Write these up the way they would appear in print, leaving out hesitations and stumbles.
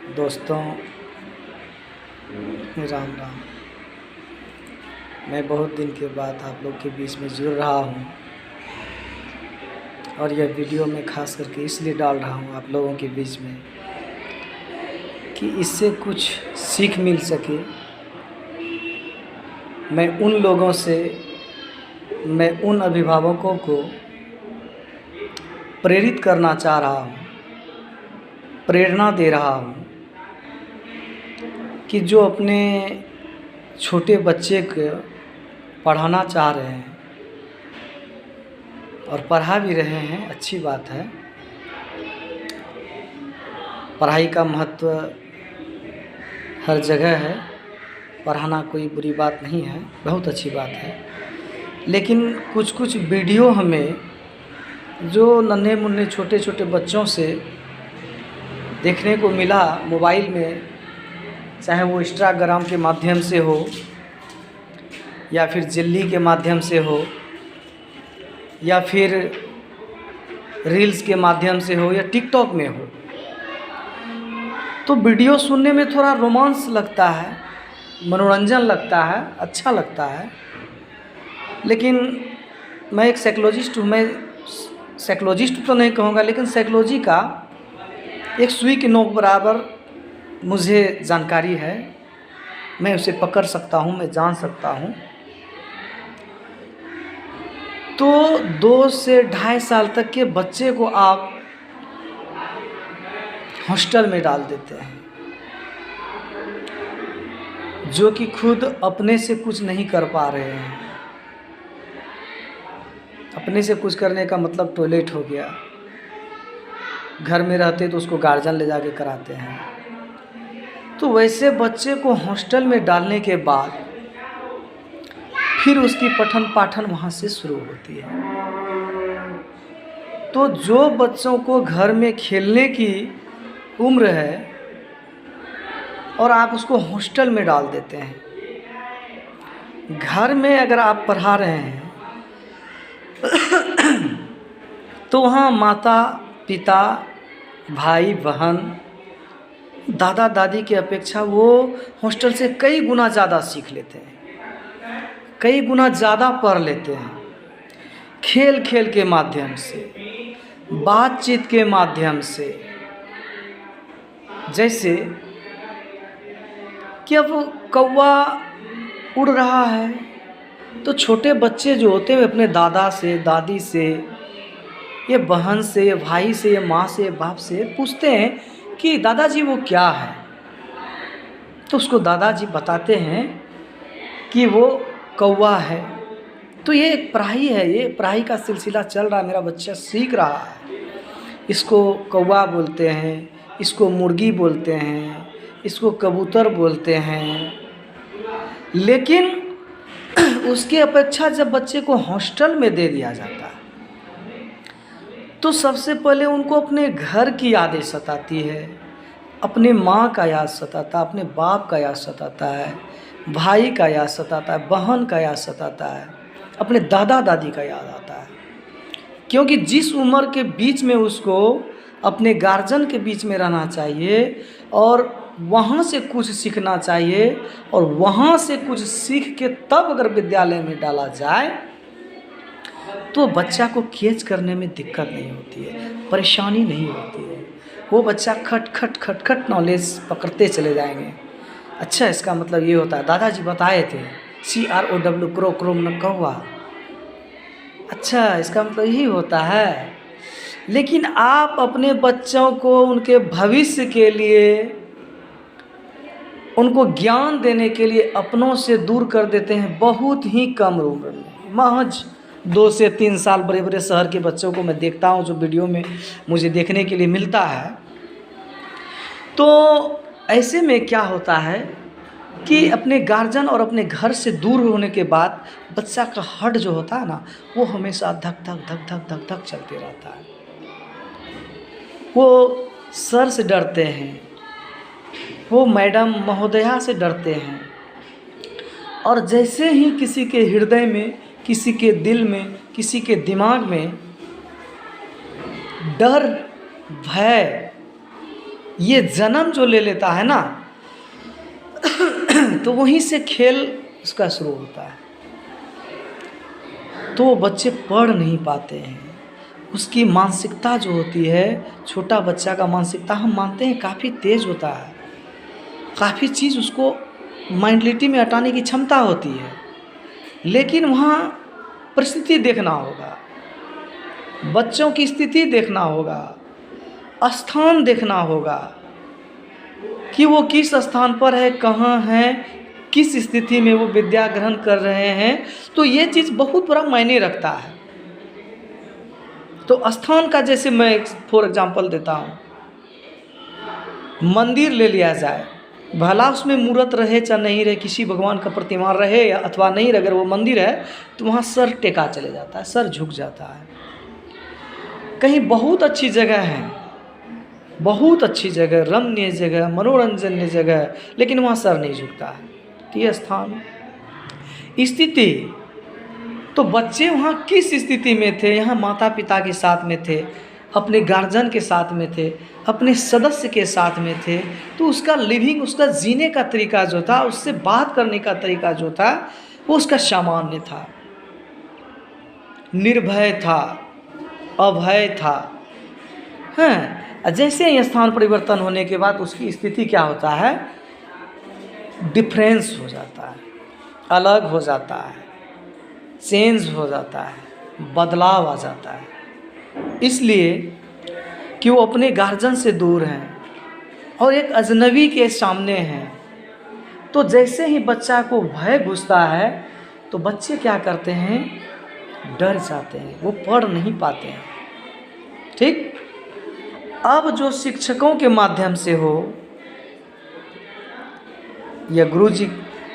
दोस्तों, राम राम। मैं बहुत दिन के बाद आप लोग के बीच में जुड़ रहा हूँ और यह वीडियो मैं खास करके इसलिए डाल रहा हूँ आप लोगों के बीच में कि इससे कुछ सीख मिल सके। मैं उन अभिभावकों को प्रेरित करना चाह रहा हूँ, प्रेरणा दे रहा हूँ कि जो अपने छोटे बच्चे को पढ़ाना चाह रहे हैं और पढ़ा भी रहे हैं, अच्छी बात है। पढ़ाई का महत्व हर जगह है, पढ़ाना कोई बुरी बात नहीं है, बहुत अच्छी बात है। लेकिन कुछ कुछ वीडियो हमें जो नन्हे मुन्ने छोटे छोटे बच्चों से देखने को मिला मोबाइल में, चाहे वो इंस्टाग्राम के माध्यम से हो या फिर जिल्ली के माध्यम से हो या फिर रील्स के माध्यम से हो या टिकटॉक में हो, तो वीडियो सुनने में थोड़ा रोमांस लगता है, मनोरंजन लगता है, अच्छा लगता है। लेकिन मैं एक साइकोलॉजिस्ट हूँ, मैं साइकोलॉजिस्ट तो नहीं कहूँगा, लेकिन साइकोलॉजी का एक सुई के नोक बराबर मुझे जानकारी है। मैं उसे पकड़ सकता हूँ, मैं जान सकता हूँ। तो 2 से 2.5 साल तक के बच्चे को आप हॉस्टल में डाल देते हैं, जो कि खुद अपने से कुछ नहीं कर पा रहे हैं। अपने से कुछ करने का मतलब टॉयलेट हो गया, घर में रहते तो उसको गार्जियन ले जाके कराते हैं। तो वैसे बच्चे को हॉस्टल में डालने के बाद फिर उसकी पठन पाठन वहाँ से शुरू होती है। तो जो बच्चों को घर में खेलने की उम्र है और आप उसको हॉस्टल में डाल देते हैं। घर में अगर आप पढ़ा रहे हैं तो वहाँ माता पिता, भाई बहन, दादा दादी की अपेक्षा वो हॉस्टल से कई गुना ज़्यादा सीख लेते हैं, कई गुना ज़्यादा पढ़ लेते हैं। खेल खेल के माध्यम से, बातचीत के माध्यम से। जैसे कि अब कौवा उड़ रहा है तो छोटे बच्चे जो होते हैं अपने दादा से, दादी से, ये बहन से, ये भाई से, ये माँ से, बाप से पूछते हैं कि दादाजी वो क्या है। तो उसको दादाजी बताते हैं कि वो कौवा है। तो ये एक पढ़ाई है, ये पढ़ाई का सिलसिला चल रहा है, मेरा बच्चा सीख रहा है। इसको कौवा बोलते हैं, इसको मुर्गी बोलते हैं, इसको कबूतर बोलते हैं। लेकिन उसकी अपेक्षा जब बच्चे को हॉस्टल में दे दिया जाता है तो सबसे पहले उनको अपने घर की यादें सताती है, अपने माँ का याद सताता है, अपने बाप का याद सताता है, भाई का याद सताता है, बहन का याद सताता है, अपने दादा दादी का याद आता है। क्योंकि जिस उम्र के बीच में उसको अपने गार्जियन के बीच में रहना चाहिए और वहाँ से कुछ सीखना चाहिए और वहाँ से कुछ सीख के तब अगर विद्यालय में डाला जाए तो बच्चा को कैच करने में दिक्कत नहीं होती है, परेशानी नहीं होती है। वो बच्चा खट खट खट खट नॉलेज पकड़ते चले जाएंगे। अच्छा, इसका मतलब ये होता है, दादाजी बताए थे CROW, क्रो, क्रोम न कौवा। अच्छा, इसका मतलब यही होता है। लेकिन आप अपने बच्चों को उनके भविष्य के लिए, उनको ज्ञान देने के लिए अपनों से दूर कर देते हैं बहुत ही कम उम्र में। महज 2 से 3 साल बड़े बड़े शहर के बच्चों को मैं देखता हूँ, जो वीडियो में मुझे देखने के लिए मिलता है। तो ऐसे में क्या होता है कि अपने गार्जियन और अपने घर से दूर होने के बाद बच्चा का हार्ट जो होता है ना, वो हमेशा धक धक धक धक धक धक चलते रहता है। वो सर से डरते हैं, वो मैडम महोदया से डरते हैं। और जैसे ही किसी के हृदय में, किसी के दिल में, किसी के दिमाग में डर, भय ये जन्म जो ले लेता है ना तो वहीं से खेल उसका शुरू होता है। तो वो बच्चे पढ़ नहीं पाते हैं। उसकी मानसिकता जो होती है, छोटा बच्चा का मानसिकता हम मानते हैं काफ़ी तेज़ होता है, काफ़ी चीज़ उसको माइंडलिटी में हटाने की क्षमता होती है, लेकिन वहाँ परिस्थिति देखना होगा, बच्चों की स्थिति देखना होगा, स्थान देखना होगा कि वो किस स्थान पर है, कहाँ है, किस स्थिति में वो विद्या ग्रहण कर रहे हैं। तो ये चीज़ बहुत बड़ा मायने रखता है। तो स्थान का जैसे मैं फॉर एग्जांपल देता हूँ, मंदिर ले लिया जाए, भला उसमें मूर्त रहे चाहे नहीं रहे, किसी भगवान का प्रतिमा रहे या अथवा नहीं रहे, अगर वो मंदिर है तो वहाँ सर टेका चले जाता है, सर झुक जाता है। कहीं बहुत अच्छी जगह है, बहुत अच्छी जगह, रमणीय जगह, मनोरंजन जगह, लेकिन वहाँ सर नहीं झुकता है। तो ये स्थान स्थिति, तो बच्चे वहाँ किस स्थिति में थे, यहाँ माता पिता के साथ में थे, अपने गार्जियन के साथ में थे, अपने सदस्य के साथ में थे, तो उसका लिविंग, उसका जीने का तरीका जो था, उससे बात करने का तरीका जो था, वो उसका सामान्य था, निर्भय था, अभय था। हाँ, जैसे ही स्थान परिवर्तन होने के बाद उसकी स्थिति क्या होता है, डिफरेंस हो जाता है, अलग हो जाता है, चेंज हो जाता है, बदलाव आ जाता है। इसलिए कि वो अपने गार्जियन से दूर हैं और एक अजनबी के सामने हैं। तो जैसे ही बच्चा को भय घुसता है तो बच्चे क्या करते हैं, डर जाते हैं, वो पढ़ नहीं पाते हैं। ठीक, अब जो शिक्षकों के माध्यम से हो या गुरुजी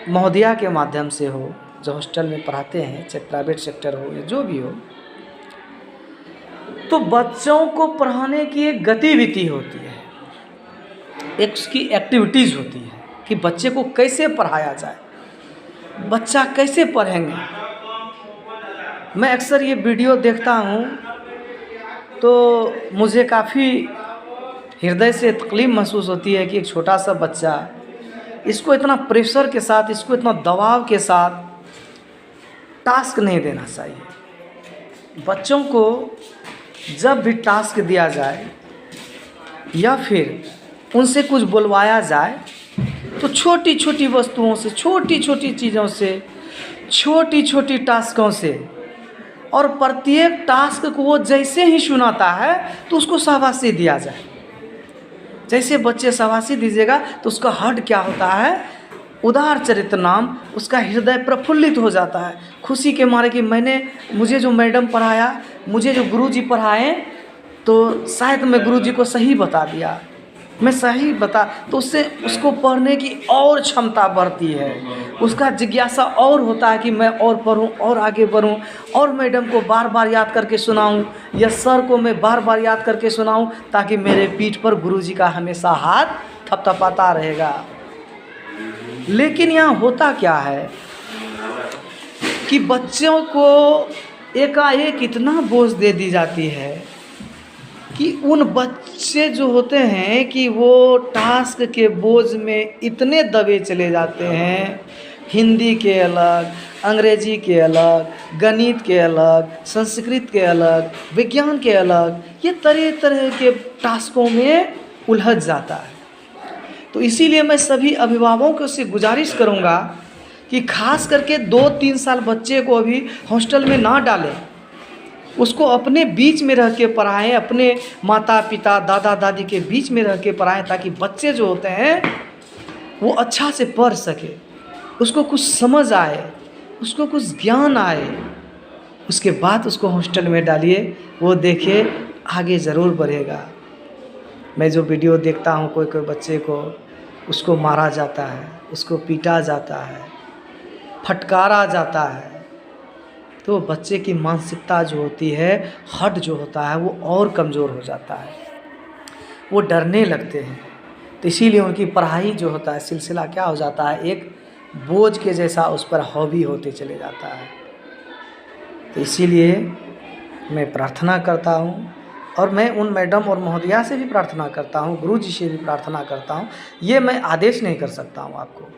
महोदया के माध्यम से हो, जो हॉस्टल में पढ़ाते हैं, चाहे प्राइवेट सेक्टर हो या जो भी हो, तो बच्चों को पढ़ाने की एक गतिविधि होती है, एक उसकी एक्टिविटीज़ होती है कि बच्चे को कैसे पढ़ाया जाए, बच्चा कैसे पढ़ेंगे। मैं अक्सर ये वीडियो देखता हूँ तो मुझे काफ़ी हृदय से तकलीफ महसूस होती है कि एक छोटा सा बच्चा, इसको इतना प्रेशर के साथ, इसको इतना दबाव के साथ टास्क नहीं देना चाहिए। बच्चों को जब भी टास्क दिया जाए या फिर उनसे कुछ बुलवाया जाए तो छोटी छोटी वस्तुओं से, छोटी छोटी चीज़ों से, छोटी छोटी टास्कों से, और प्रत्येक टास्क को वो जैसे ही सुनाता है तो उसको शाबाशी दिया जाए। जैसे बच्चे शाबाशी दीजिएगा तो उसका हार्ट क्या होता है, उदार चरित्र नाम, उसका हृदय प्रफुल्लित हो जाता है खुशी के मारे कि मुझे जो मैडम पढ़ाया, मुझे जो गुरुजी पढ़ाए, तो शायद मैं गुरुजी को सही बता दिया, मैं सही बता, तो उससे उसको पढ़ने की और क्षमता बढ़ती है, उसका जिज्ञासा और होता है कि मैं और पढूं और आगे बढ़ूं और मैडम को बार बार याद करके सुनाऊं या सर को मैं बार बार याद करके सुनाऊं, ताकि मेरे पीठ पर गुरुजी का हमेशा हाथ थपथपाता रहेगा। लेकिन यहाँ होता क्या है कि बच्चों को एकाएक इतना बोझ दे दी जाती है कि उन बच्चे जो होते हैं कि वो टास्क के बोझ में इतने दबे चले जाते हैं, हिंदी के अलग, अंग्रेजी के अलग, गणित के अलग, संस्कृत के अलग, विज्ञान के अलग, ये तरह तरह के टास्कों में उलझ जाता है। तो इसीलिए मैं सभी अभिभावकों से गुजारिश करूंगा कि खास करके 2-3 साल बच्चे को अभी हॉस्टल में ना डालें, उसको अपने बीच में रह के पढ़ाएं, अपने माता पिता दादा दादी के बीच में रह के पढ़ाएं, ताकि बच्चे जो होते हैं वो अच्छा से पढ़ सके, उसको कुछ समझ आए, उसको कुछ ज्ञान आए। उसके बाद उसको हॉस्टल में डालिए, वो देखिए आगे ज़रूर बढ़ेगा। मैं जो वीडियो देखता हूँ, कोई कोई बच्चे को उसको मारा जाता है, उसको पीटा जाता है, फटकारा जाता है, तो बच्चे की मानसिकता जो होती है, हट जो होता है, वो और कमज़ोर हो जाता है, वो डरने लगते हैं। तो इसीलिए उनकी पढ़ाई जो होता है सिलसिला क्या हो जाता है, एक बोझ के जैसा उस पर हावी होते चले जाता है। तो इसीलिए मैं प्रार्थना करता हूँ और मैं उन मैडम और महोदया से भी प्रार्थना करता हूँ, गुरु जी से भी प्रार्थना करता हूँ। ये मैं आदेश नहीं कर सकता हूँ आपको,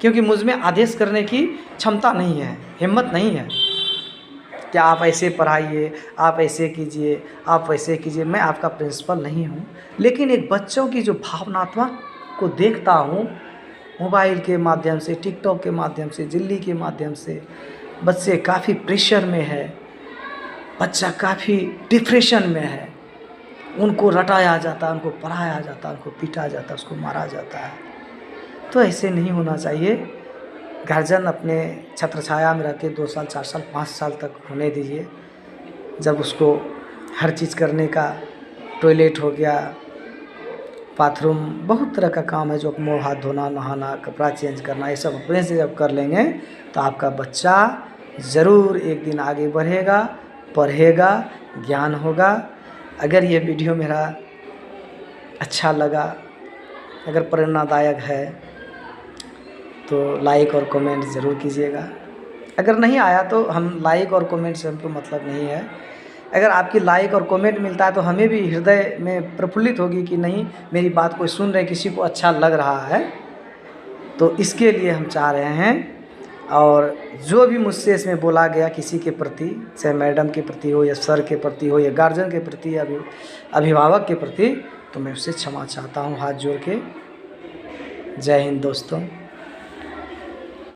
क्योंकि मुझ में आदेश करने की क्षमता नहीं है, हिम्मत नहीं है कि आप ऐसे पढ़ाइए, आप ऐसे कीजिए, आप वैसे कीजिए। मैं आपका प्रिंसिपल नहीं हूँ, लेकिन एक बच्चों की जो भावनात्मक को देखता हूँ मोबाइल के माध्यम से, टिकटॉक के माध्यम से, जिल्ली के माध्यम से, बच्चे काफ़ी प्रेशर में है, बच्चा काफ़ी डिप्रेशन में है, उनको रटाया जाता है, उनको पढ़ाया जाता है, उनको पीटा जाता है, उसको मारा जाता है। तो ऐसे नहीं होना चाहिए। गार्जियन अपने छत्र छाया में रह के 2 साल, 4 साल, 5 साल तक होने दीजिए, जब उसको हर चीज़ करने का, टॉयलेट हो गया, बाथरूम, बहुत तरह का काम है जो मुँह हाथ धोना, नहाना, कपड़ा चेंज करना, ये सब अपने से जब कर लेंगे तो आपका बच्चा ज़रूर एक दिन आगे बढ़ेगा, पढ़ेगा, ज्ञान होगा। अगर ये वीडियो मेरा अच्छा लगा, अगर प्रेरणादायक है तो लाइक और कमेंट ज़रूर कीजिएगा। अगर नहीं आया तो हम लाइक और कमेंट से हमको मतलब नहीं है। अगर आपकी लाइक और कमेंट मिलता है तो हमें भी हृदय में प्रफुल्लित होगी कि नहीं, मेरी बात कोई सुन रहे, किसी को अच्छा लग रहा है। तो इसके लिए हम चाह रहे हैं, और जो भी मुझसे इसमें बोला गया किसी के प्रति, चाहे मैडम के प्रति हो या सर के प्रति हो या गार्जियन के प्रति या अभिभावक के प्रति, तो मैं उससे क्षमा चाहता हूँ हाथ जोड़ के। जय हिंद दोस्तों।